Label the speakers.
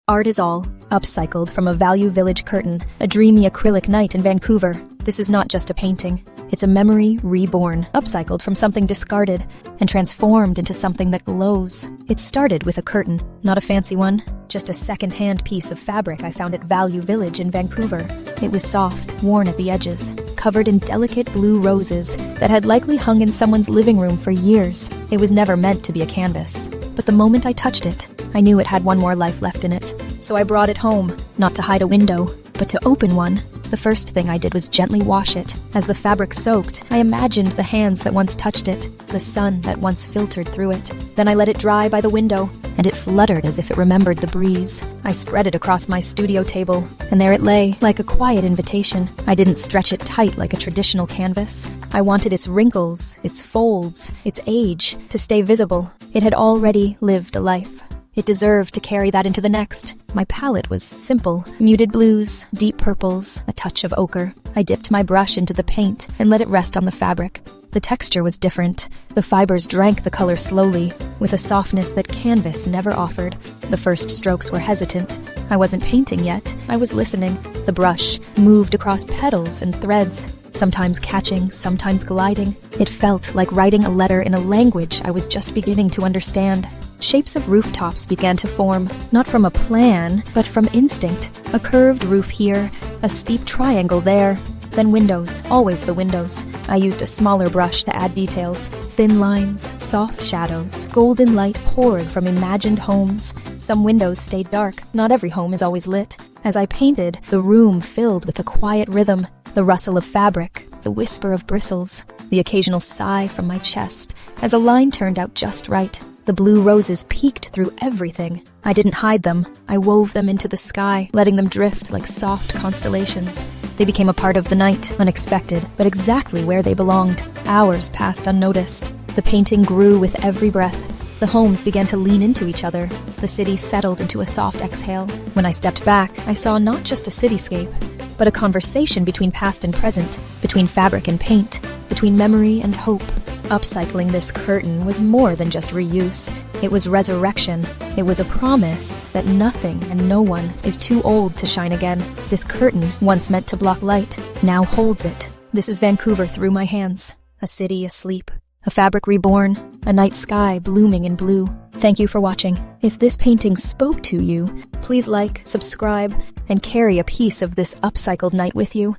Speaker 1: Art is all, upcycled from a Value Village curtain, a dreamy acrylic night in Vancouver. This is not just a painting. It's a memory reborn, upcycled from something discarded, and transformed into something that glows. It started with a curtain, not a fancy one, just a second-hand piece of fabric I found at Value Village in Vancouver. It was soft, worn at the edges, covered in delicate blue roses that had likely hung in someone's living room for years. It was never meant to be a canvas, but the moment I touched it, I knew it had one more life left in it. So I brought it home, not to hide a window, but to open one. The first thing I did was gently wash it. As the fabric soaked, I imagined the hands that once touched it, the sun that once filtered through it. Then I let it dry by the window, and it fluttered as if it remembered the breeze. I spread it across my studio table, and there it lay, like a quiet invitation. I didn't stretch it tight like a traditional canvas. I wanted its wrinkles, its folds, its age to stay visible. It had already lived a life. It deserved to carry that into the next. My palette was simple. Muted blues, deep purples, a touch of ochre. I dipped my brush into the paint and let it rest on the fabric. The texture was different. The fibers drank the color slowly, with a softness that canvas never offered. The first strokes were hesitant. I wasn't painting yet. I was listening. The brush moved across petals and threads, sometimes catching, sometimes gliding. It felt like writing a letter in a language I was just beginning to understand. Shapes of rooftops began to form, not from a plan, but from instinct. A curved roof here, a steep triangle there. Then windows, always the windows. I used a smaller brush to add details. Thin lines, soft shadows, golden light poured from imagined homes. Some windows stayed dark. Not every home is always lit. As I painted, the room filled with a quiet rhythm, the rustle of fabric, the whisper of bristles, the occasional sigh from my chest, as a line turned out just right. The blue roses peeked through everything. I didn't hide them. I wove them into the sky, letting them drift like soft constellations. They became a part of the night, unexpected, but exactly where they belonged. Hours passed unnoticed. The painting grew with every breath. The homes began to lean into each other. The city settled into a soft exhale. When I stepped back, I saw not just a cityscape, but a conversation between past and present, between fabric and paint, between memory and hope. Upcycling this curtain was more than just reuse. It was resurrection. It was a promise that nothing and no one is too old to shine again. This curtain, once meant to block light, now holds it. This is Vancouver through my hands. A city asleep. A fabric reborn. A night sky blooming in blue. Thank you for watching. If this painting spoke to you, please like, subscribe, and carry a piece of this upcycled night with you.